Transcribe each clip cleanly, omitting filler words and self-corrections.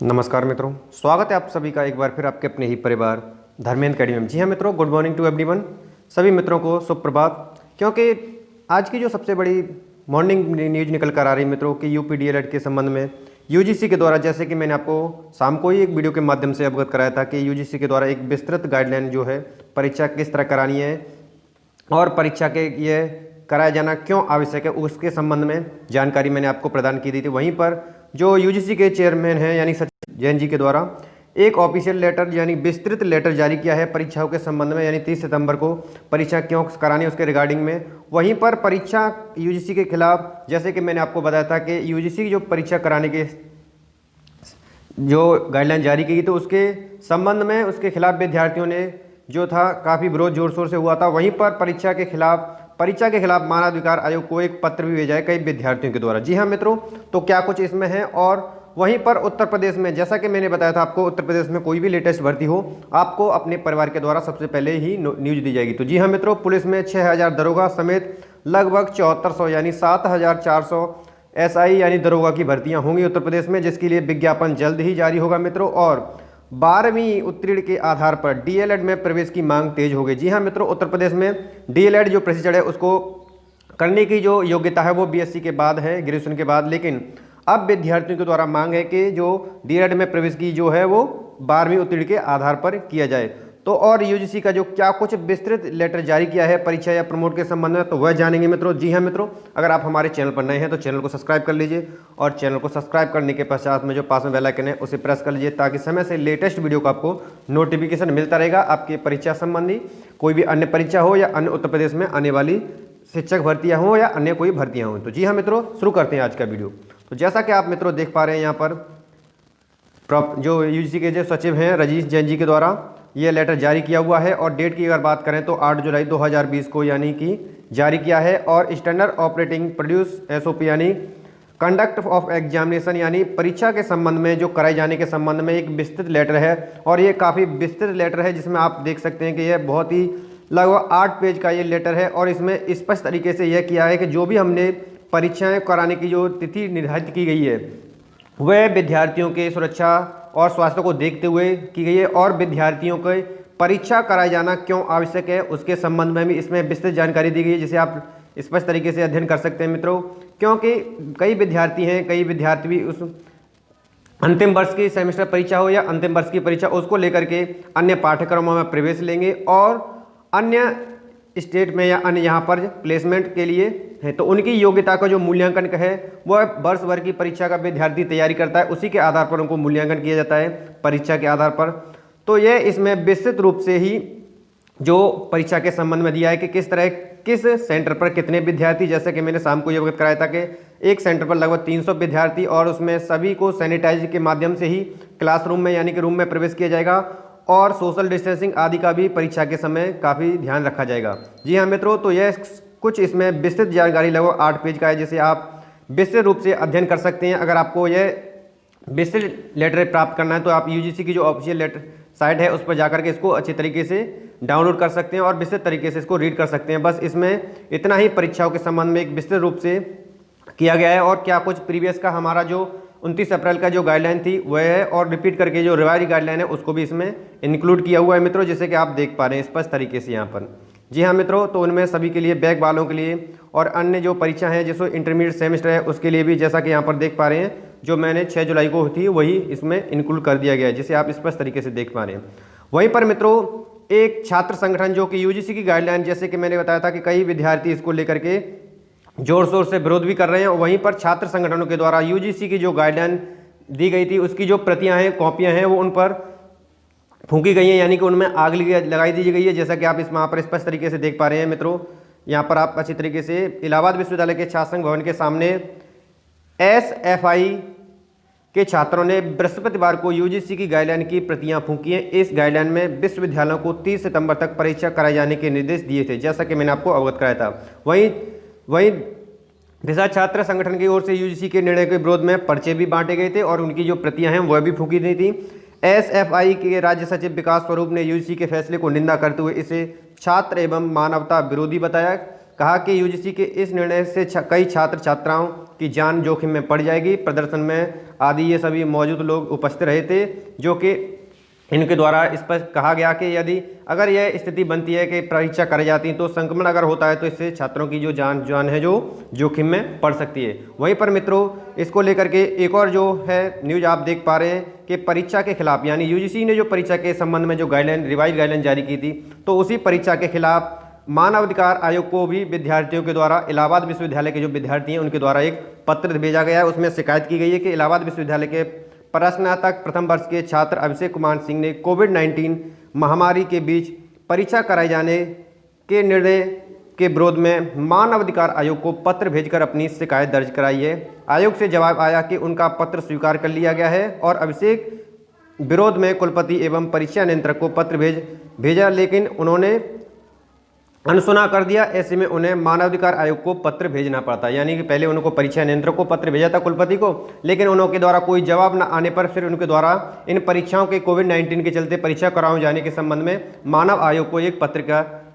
नमस्कार मित्रों, स्वागत है आप सभी का एक बार फिर आपके अपने ही परिवार धर्मेंद्र अकेडमी में। जी हाँ मित्रों, गुड मॉर्निंग टू एवरीवन। सभी मित्रों को सुप्रभात। क्योंकि आज की जो सबसे बड़ी मॉर्निंग न्यूज निकल कर आ रही है मित्रों कि यूपी डीएलएड के संबंध में यूजीसी के द्वारा, जैसे कि मैंने आपको शाम को ही एक वीडियो के माध्यम से अवगत कराया था कि यूजीसी के द्वारा एक विस्तृत गाइडलाइन जो है परीक्षा किस तरह करानी है और परीक्षा के ये कराया जाना क्यों आवश्यक है, उसके संबंध में जानकारी मैंने आपको प्रदान की दी थी। वहीं पर जो यूजीसी के चेयरमैन हैं यानी सचिव जैन जी के द्वारा एक ऑफिशियल लेटर यानी विस्तृत लेटर जारी किया है परीक्षाओं के संबंध में, यानी 30 सितंबर को परीक्षा क्यों करानी है उसके रिगार्डिंग में। वहीं पर परीक्षा यूजीसी के खिलाफ, जैसे कि मैंने आपको बताया था कि यूजीसी की जो परीक्षा कराने के जो गाइडलाइन जारी की गई तो उसके संबंध में उसके खिलाफ विद्यार्थियों ने जो था काफ़ी विरोध जोर शोर से हुआ था। वहीं पर परीक्षा के खिलाफ मानवाधिकार आयोग को एक पत्र भी भेजा है कई विद्यार्थियों के द्वारा। जी हाँ मित्रों, तो क्या कुछ इसमें है। और वहीं पर उत्तर प्रदेश में, जैसा कि मैंने बताया था आपको, उत्तर प्रदेश में कोई भी लेटेस्ट भर्ती हो आपको अपने परिवार के द्वारा सबसे पहले ही न्यूज दी जाएगी। तो जी हाँ मित्रों, पुलिस में 6000 दरोगा समेत लगभग 7400 यानी 7400 एसआई यानी दरोगा की भर्तियां होंगी उत्तर प्रदेश में, जिसके लिए विज्ञापन जल्द ही जारी होगा मित्रों। और 12वीं उत्तीर्ण के आधार पर डीएलएड में प्रवेश की मांग तेज हो गई। जी हाँ मित्रों, उत्तर प्रदेश में डीएलएड जो प्रशिक्षण है उसको करने की जो योग्यता है वो बीएससी के बाद है, ग्रेजुएशन के बाद। लेकिन अब विद्यार्थियों के द्वारा मांग है कि जो डीएलएड में प्रवेश की जो है वो 12वीं उत्तीर्ण के आधार पर किया जाए। तो और यूजीसी का जो क्या कुछ विस्तृत लेटर जारी किया है परीक्षा या प्रमोट के संबंध में, तो वह जानेंगे मित्रों। जी हाँ मित्रों, अगर आप हमारे चैनल पर नए हैं तो चैनल को सब्सक्राइब कर लीजिए और चैनल को सब्सक्राइब करने के पश्चात में जो पास में बेल आइकन है उसे प्रेस कर लीजिए, ताकि समय से लेटेस्ट वीडियो का आपको नोटिफिकेशन मिलता रहेगा आपके परीक्षा संबंधी, कोई भी अन्य परीक्षा हो या अन्य उत्तर प्रदेश में आने वाली शिक्षक भर्तियाँ हों या अन्य कोई भर्तियाँ हों। तो जी हाँ मित्रों, शुरू करते हैं आज का वीडियो। तो जैसा कि आप मित्रों देख पा रहे हैं यहाँ पर जो यूजीसी के जो सचिव हैं रजीश जैन जी के द्वारा ये लेटर जारी किया हुआ है। और डेट की अगर बात करें तो 8 जुलाई 2020 को यानी कि जारी किया है। और स्टैंडर्ड ऑपरेटिंग प्रोड्यूस एसओपी यानी कंडक्ट ऑफ एग्जामिनेशन यानी परीक्षा के संबंध में जो कराए जाने के संबंध में एक विस्तृत लेटर है। और ये काफ़ी विस्तृत लेटर है जिसमें आप देख सकते हैं कि यह बहुत ही लगभग 8 पेज का ये लेटर है। और इसमें स्पष्ट तरीके से यह किया है कि जो भी हमने परीक्षाएं कराने की जो तिथि निर्धारित की गई है वह विद्यार्थियों के सुरक्षा और स्वास्थ्य को देखते हुए की गई है। और विद्यार्थियों के परीक्षा कराया जाना क्यों आवश्यक है उसके संबंध में भी इसमें विस्तृत जानकारी दी गई है, जिसे आप स्पष्ट तरीके से अध्ययन कर सकते हैं मित्रों। क्योंकि कई विद्यार्थी भी उस अंतिम वर्ष की सेमेस्टर परीक्षा हो या अंतिम वर्ष की परीक्षा उसको लेकर के अन्य पाठ्यक्रमों में प्रवेश लेंगे और अन्य स्टेट में या अन्य यहाँ पर प्लेसमेंट के लिए है। तो उनकी योग्यता का जो मूल्यांकन है वह वर्ष भर की परीक्षा का विद्यार्थी तैयारी करता है, उसी के आधार पर उनको मूल्यांकन किया जाता है परीक्षा के आधार पर। तो यह इसमें विस्तृत रूप से ही जो परीक्षा के संबंध में दिया है कि किस सेंटर पर कितने विद्यार्थी, जैसे कि मैंने शाम को ये अवगत कराया था कि एक सेंटर पर लगभग 300 विद्यार्थी और उसमें सभी को सैनिटाइज के माध्यम से ही क्लासरूम में यानी कि रूम में प्रवेश किया जाएगा और सोशल डिस्टेंसिंग आदि का भी परीक्षा के समय काफ़ी ध्यान रखा जाएगा। जी हाँ मित्रों, तो यह कुछ इसमें विस्तृत जानकारी लगभग 8 पेज का है, जिसे आप विस्तृत रूप से अध्ययन कर सकते हैं। अगर आपको यह विस्तृत लेटर प्राप्त करना है तो आप यूजीसी की जो ऑफिशियल लेटर साइट है उस पर जाकर के इसको अच्छे तरीके से डाउनलोड कर सकते हैं और विस्तृत तरीके से इसको रीड कर सकते हैं। बस इसमें इतना ही परीक्षाओं के संबंध में एक विस्तृत रूप से किया गया है। और क्या कुछ प्रीवियस का हमारा जो 29 अप्रैल का जो गाइडलाइन थी वह है, और रिपीट करके जो रिवाइज गाइडलाइन है उसको भी इसमें इंक्लूड किया हुआ है मित्रों, जैसे कि आप देख पा रहे हैं स्पष्ट तरीके से यहाँ पर। जी हाँ मित्रों, तो उनमें सभी के लिए बैक वालों के लिए और अन्य जो परीक्षा है जिसको इंटरमीडिएट सेमेस्टर है उसके लिए भी, जैसा कि यहाँ पर देख पा रहे हैं, जो मैंने 6 जुलाई को थी वही इसमें इंक्लूड कर दिया गया है, जिसे आप स्पष्ट तरीके से देख पा रहे हैं। वहीं पर मित्रों एक छात्र संगठन जो कि यूजीसी की गाइडलाइन, जैसे कि मैंने बताया था कि कई विद्यार्थी इसको लेकर के जोर शोर से विरोध भी कर रहे हैं। वहीं पर छात्र संगठनों के द्वारा यूजीसी की जो गाइडलाइन दी गई थी उसकी जो प्रतियां हैं, कॉपियां हैं, वो उन पर फूंकी गई हैं, यानी कि उनमें आग लगाई दी गई है, जैसा कि आप इस वहाँ पर स्पष्ट तरीके से देख पा रहे हैं मित्रों। यहाँ पर आप अच्छी तरीके से इलाहाबाद विश्वविद्यालय के छात्र संघ भवन के सामने एसएफआई के छात्रों ने बृहस्पतिवार को यूजीसी की गाइडलाइन की प्रतियां फूंकी हैं। इस गाइडलाइन में विश्वविद्यालयों को 30 सितंबर तक परीक्षा कराए जाने के निर्देश दिए थे, जैसा कि मैंने आपको अवगत कराया था। वहीं दिशा छात्र संगठन की ओर से यूजीसी के निर्णय के विरोध में पर्चे भी बांटे गए थे और उनकी जो प्रतियां हैं वह भी फूंकी दी थी। एसएफआई के राज्य सचिव विकास स्वरूप ने यूजीसी के फैसले को निंदा करते हुए इसे छात्र एवं मानवता विरोधी बताया। कहा कि यूजीसी के इस निर्णय से कई छात्र छात्राओं की जान जोखिम में पड़ जाएगी। प्रदर्शन में आदि ये सभी मौजूद लोग उपस्थित रहे थे, जो कि इनके द्वारा इस पर कहा गया कि यदि अगर यह स्थिति बनती है कि परीक्षा कराई जाती है तो संक्रमण अगर होता है तो इससे छात्रों की जो जान है जो जोखिम में पड़ सकती है। वहीं पर मित्रों, इसको लेकर के एक और जो है न्यूज आप देख पा रहे हैं कि परीक्षा के खिलाफ यानी यूजीसी ने जो परीक्षा के संबंध में जो गाइडलाइन रिवाइज गाइडलाइन जारी की थी, तो उसी परीक्षा के खिलाफ मानवाधिकार आयोग को भी विद्यार्थियों के द्वारा इलाहाबाद विश्वविद्यालय के जो विद्यार्थी हैं उनके द्वारा एक पत्र भेजा गया है। उसमें शिकायत की गई है कि इलाहाबाद विश्वविद्यालय के प्रश्नातक प्रथम वर्ष के छात्र अभिषेक कुमार सिंह ने कोविड-19 महामारी के बीच परीक्षा कराए जाने के निर्णय के विरोध में मानवाधिकार आयोग को पत्र भेजकर अपनी शिकायत दर्ज कराई है। आयोग से जवाब आया कि उनका पत्र स्वीकार कर लिया गया है और अभिषेक विरोध में कुलपति एवं परीक्षा नियंत्रक को पत्र भेजा, लेकिन उन्होंने अनसुना कर दिया। ऐसे में उन्हें मानवाधिकार आयोग को पत्र भेजना पड़ता, यानी कि पहले उनको परीक्षा नियंत्रक को पत्र भेजा था कुलपति को, लेकिन उनके द्वारा कोई जवाब न आने पर फिर उनके द्वारा इन परीक्षाओं के कोविड-19 के चलते परीक्षा कराए जाने के संबंध में मानव आयोग को एक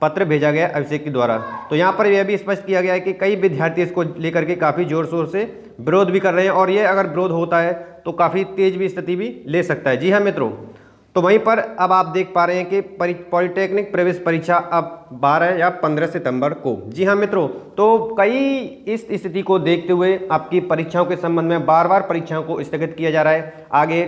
पत्र भेजा गया अभिषेक के द्वारा। तो यहाँ पर यह भी स्पष्ट किया गया है कि कई विद्यार्थी इसको लेकर के काफ़ी जोर शोर से विरोध भी कर रहे हैं और ये अगर विरोध होता है तो काफ़ी तेज भी स्थिति भी ले सकता है। जी हाँ मित्रों, तो वहीं पर अब आप देख पा रहे हैं कि पॉलिटेक्निक प्रवेश परीक्षा अब 12 या 15 सितंबर को। जी हाँ मित्रों, तो कई इस स्थिति को देखते हुए आपकी परीक्षाओं के संबंध में बार बार परीक्षाओं को स्थगित किया जा रहा है, आगे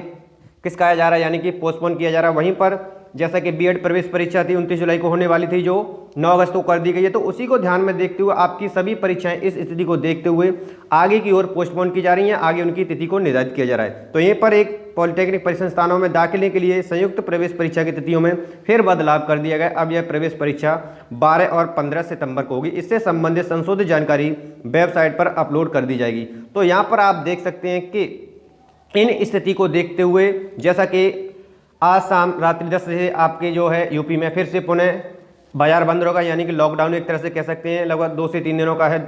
किसकाया जा रहा है, यानी कि पोस्टपोन किया जा रहा है। वहीं पर जैसा कि बीएड प्रवेश परीक्षा थी 29 जुलाई को होने वाली थी, जो 9 अगस्त को कर दी गई है, तो उसी को ध्यान में देखते हुए आपकी सभी परीक्षाएं इस स्थिति को देखते हुए आगे की ओर पोस्टपोन की जा रही हैं, आगे उनकी तिथि को निर्धारित किया जा रहा है। तो यहीं पर एक पॉलिटेक्निक परिसंस्थानों में दाखिले के लिए संयुक्त प्रवेश परीक्षा की तिथियों में फिर बदलाव कर दिया गया। अब यह प्रवेश परीक्षा 12 और 15 सितंबर को होगी। इससे संबंधित संशोधित जानकारी वेबसाइट पर अपलोड कर दी जाएगी। तो यहाँ पर आप देख सकते हैं कि इन स्थिति को देखते हुए, जैसा कि आज शाम रात्रि 10 बजे आपके जो है यूपी में फिर से पुनः बाजार बंद होगा, यानी कि लॉकडाउन एक तरह से कह सकते हैं, लगभग 2 से 3 दिनों का है।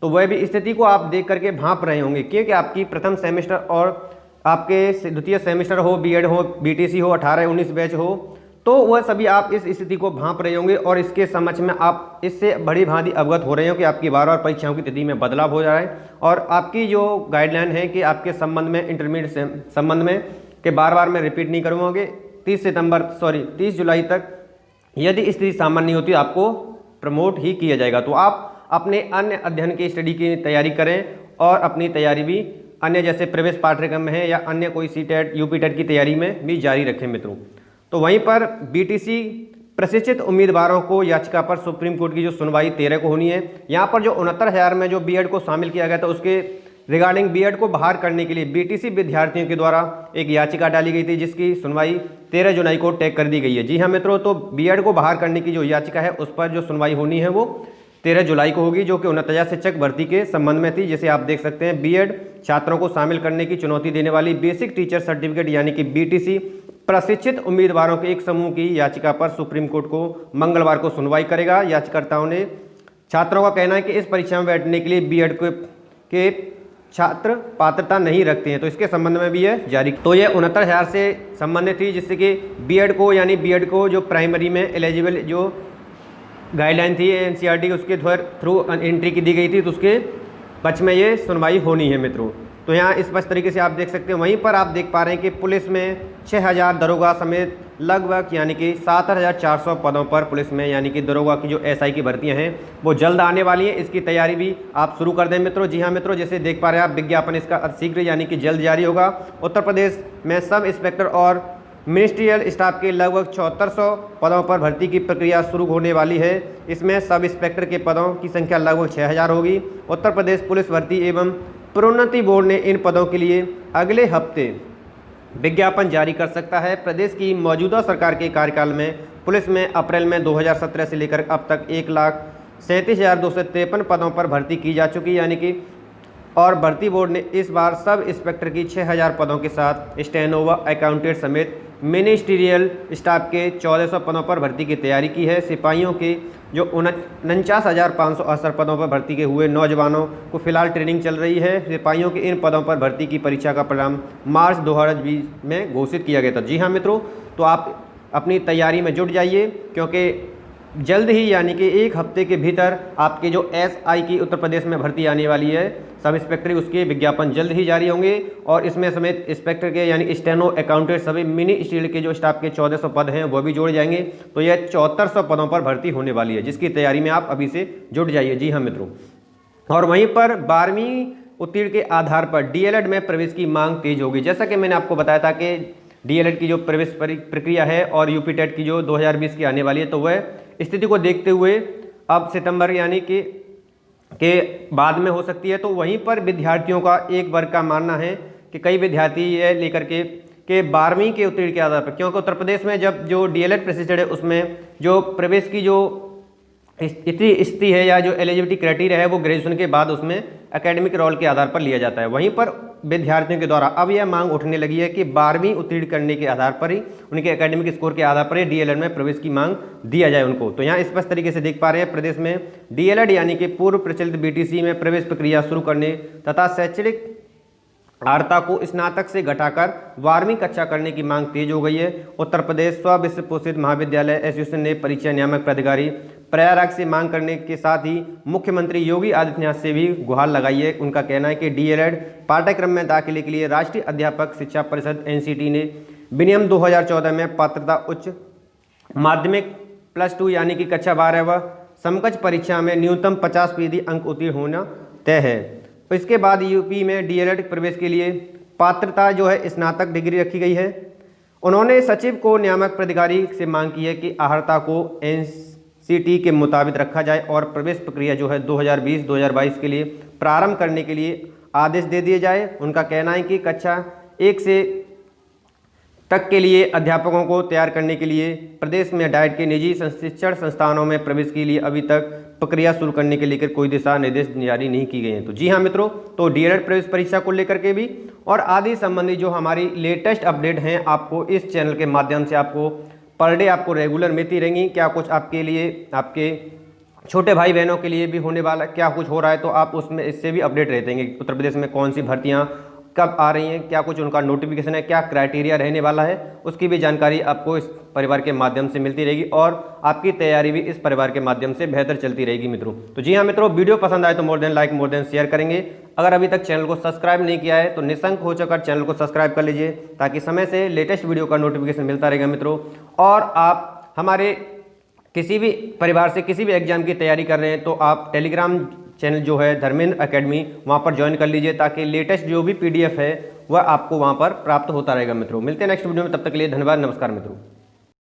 तो वह भी स्थिति को आप देख करके भांप रहे होंगे, क्योंकि आपकी प्रथम सेमेस्टर और आपके द्वितीय सेमेस्टर हो, बीएड हो, बीटीसी हो, 18-19 बैच हो, तो वह सभी आप इस स्थिति को भांप रहे होंगे और इसके समझ में आप इससे बड़ी भांति अवगत हो रहे हो कि आपकी बार-बार परीक्षाओं की तिथि में बदलाव हो रहा है और आपकी जो गाइडलाइन है कि आपके संबंध में इंटरमीडिएट संबंध में कि बार-बार मैं रिपीट नहीं करूँगा, 30 जुलाई तक यदि स्थिति सामान्य होती है आपको प्रमोट ही किया जाएगा। तो आप अपने अन्य अध्ययन की स्टडी की तैयारी करें और अपनी तैयारी भी अन्य जैसे प्रवेश पाठ्यक्रम में है या अन्य कोई सीटेट यूपीटेट की तैयारी में भी जारी रखें मित्रों। तो वहीं पर बीटीसी प्रशिक्षित उम्मीदवारों को याचिका पर सुप्रीम कोर्ट की जो सुनवाई 13 को होनी है। यहाँ पर जो 69,000 में जो बीएड को शामिल किया गया था उसके रिगार्डिंग बीएड को बहाल करने के लिए बीटीसी विद्यार्थियों के द्वारा एक याचिका डाली गई थी, जिसकी सुनवाई 13 जुलाई को तय कर दी गई है। जी हाँ मित्रों, तो बीएड को बहाल करने की जो याचिका है उस पर जो सुनवाई होनी है वो 13 जुलाई को होगी, जो कि 69,000 शिक्षक भर्ती के संबंध में थी। जैसे आप देख सकते हैं, बीएड छात्रों को शामिल करने की चुनौती देने वाली बेसिक टीचर सर्टिफिकेट यानी कि बीटीसी प्रशिक्षित उम्मीदवारों के एक समूह की याचिका पर सुप्रीम कोर्ट को मंगलवार को सुनवाई करेगा। याचिकाकर्ताओं ने छात्रों का कहना है कि इस परीक्षा में बैठने के लिए बीएड के छात्र पात्रता नहीं रखते हैं, तो इसके संबंध में भी यह जारी। तो यह 69,000 से संबंधित थी, जिससे कि बीएड को जो प्राइमरी में एलिजिबल जो गाइडलाइन थी एनसीईआरटी उसके थ्रू एंट्री की दी गई थी, तो उसके पक्ष में ये सुनवाई होनी है मित्रों। तो यहाँ स्पष्ट तरीके से आप देख सकते हैं। वहीं पर आप देख पा रहे हैं कि पुलिस में 6,000 दरोगा समेत लगभग यानी कि 7,400 पदों पर पुलिस में यानी कि दरोगा की जो एसआई की भर्तियां हैं वो जल्द आने वाली हैं। इसकी तैयारी भी आप शुरू कर दें मित्रों। जी हाँ मित्रों, जैसे देख पा रहे हैं आप, विज्ञापन इसका शीघ्र यानी कि जल्द जारी होगा। उत्तर प्रदेश में सब इंस्पेक्टर और मिनिस्ट्रियल स्टाफ के लगभग 7400 पदों पर भर्ती की प्रक्रिया शुरू होने वाली है। इसमें सब इंस्पेक्टर के पदों की संख्या लगभग 6,000 होगी। उत्तर प्रदेश पुलिस भर्ती एवं प्रोन्नति बोर्ड ने इन पदों के लिए अगले हफ्ते विज्ञापन जारी कर सकता है। प्रदेश की मौजूदा सरकार के कार्यकाल में पुलिस में अप्रैल में 2017 से लेकर अब तक 1,37,253 पदों पर भर्ती की जा चुकी है, यानी कि और भर्ती बोर्ड ने इस बार सब इंस्पेक्टर की 6,000 पदों के साथ स्टेनोवा अकाउंटेंट समेत मिनिस्ट्रियल स्टाफ के 1,400 पदों पर भर्ती की तैयारी की है। सिपाहियों के जो 49,568 पदों पर भर्ती के हुए नौजवानों को फिलहाल ट्रेनिंग चल रही है। सिपाहियों के इन पदों पर भर्ती की परीक्षा का परिणाम मार्च 2020 में घोषित किया गया था। जी हाँ मित्रों, तो आप अपनी तैयारी में जुट जाइए, क्योंकि जल्द ही यानी कि एक हफ्ते के भीतर आपके जो एसआई की उत्तर प्रदेश में भर्ती आने वाली है सब इंस्पेक्टर, उसके विज्ञापन जल्द ही जारी होंगे और इसमें समेत इंस्पेक्टर के यानी स्टेनो अकाउंटेंट सभी मिनी स्टील के जो स्टाफ के 1400 पद हैं वो भी जोड़े जाएंगे। तो यह 7400 पदों पर भर्ती होने वाली है, जिसकी तैयारी में आप अभी से जुट जाइए। जी हाँ मित्रों, और वहीं पर 12वीं उत्तीर्ण के आधार पर डीएलएड में प्रवेश की मांग तेज होगी। जैसा कि मैंने आपको बताया था कि डीएलएड की जो प्रवेश प्रक्रिया है और यूपी टेट की जो 2020 की आने वाली है, तो वह स्थिति को देखते हुए अब सितंबर यानी कि बाद में हो सकती है। तो वहीं पर विद्यार्थियों का एक वर्ग का मानना है कि कई विद्यार्थी ये लेकर के 12वीं के उत्तीर्ण के आधार पर, क्योंकि उत्तर प्रदेश में जब जो डीएलएड प्रोसीजर है उसमें जो प्रवेश की जो स्थिति है या जो एलिजिबिलिटी क्राइटेरिया है वो ग्रेजुएशन के बाद उसमें एकेडमिक रोल के आधार पर लिया जाता है। वहीं पर विद्यार्थियों के द्वारा अब यह मांग उठने लगी है कि 12वीं उत्तीर्ण करने के आधार पर ही, उनके एकेडमिक स्कोर के आधार पर ही डीएलएड में प्रवेश की मांग दिया जाए उनको। तो यहाँ स्पष्ट तरीके से देख पा रहे हैं प्रदेश में डीएलएड यानी कि पूर्व प्रचलित बीटीसी में प्रवेश प्रक्रिया शुरू करने तथा शैक्षणिक अर्हता को स्नातक से घटाकर 12वीं कक्षा करने की मांग तेज हो गई है। उत्तर प्रदेश स्व विश्व पोषित महाविद्यालय एसोसिएशन ने परीक्षा नियामक प्राधिकारी प्रयागराज से मांग करने के साथ ही मुख्यमंत्री योगी आदित्यनाथ से भी गुहार लगाई है। उनका कहना है कि डीएलएड पाठ्यक्रम में दाखिले के लिए राष्ट्रीय अध्यापक शिक्षा परिषद एनसीटी ने विनियम 2014 में पात्रता उच्च माध्यमिक +2 यानी कि कक्षा 12 व समकक्ष परीक्षा में न्यूनतम 50% अंक उत्तीर्ण होना तय है। इसके बाद यूपी में डीएलएड प्रवेश के लिए पात्रता जो है स्नातक डिग्री रखी गई है। उन्होंने सचिव को नियामक प्राधिकारी से मांग की है कि अर्हता को एनसीटी के मुताबिक रखा जाए और प्रवेश प्रक्रिया जो है 2020-2022 के लिए प्रारंभ करने के लिए आदेश दे दिए जाए। उनका कहना है कि कक्षा 1 से तक के लिए अध्यापकों को तैयार करने के लिए प्रदेश में डाइट के निजी शिक्षण संस्थानों में प्रवेश के लिए अभी तक प्रक्रिया शुरू करने के लेकर कोई दिशा निर्देश जारी नहीं की गई हैं। तो जी हाँ मित्रों, तो डीएलएड प्रवेश परीक्षा को लेकर के भी और आदि संबंधी जो हमारी लेटेस्ट अपडेट हैं आपको इस चैनल के माध्यम से आपको पर डे आपको रेगुलर मिलती रहेंगी। क्या कुछ आपके लिए, आपके छोटे भाई बहनों के लिए भी होने वाला क्या कुछ हो रहा है, तो आप उसमें इससे भी अपडेट रहते हैं। उत्तर प्रदेश में कौन सी भर्तियाँ कब आ रही हैं, क्या कुछ उनका नोटिफिकेशन है, क्या क्राइटेरिया रहने वाला है, उसकी भी जानकारी आपको इस परिवार के माध्यम से मिलती रहेगी और आपकी तैयारी भी इस परिवार के माध्यम से बेहतर चलती रहेगी मित्रों। तो जी हाँ मित्रों, वीडियो पसंद आए तो more than like more than share करेंगे। अगर अभी तक चैनल को सब्सक्राइब नहीं किया है तो निःशंक हो चुका चैनल को सब्सक्राइब कर लीजिए ताकि समय से लेटेस्ट वीडियो का नोटिफिकेशन मिलता रहेगा मित्रों। और आप हमारे किसी भी परिवार से किसी भी एग्जाम की तैयारी कर रहे हैं तो आप टेलीग्राम चैनल जो है धर्मेंद्र एकेडमी, वहाँ पर ज्वाइन कर लीजिए ताकि लेटेस्ट जो भी पीडीएफ है वह आपको वहाँ पर प्राप्त होता रहेगा मित्रों। मिलते हैं नेक्स्ट वीडियो में, तब तक के लिए धन्यवाद, नमस्कार मित्रों।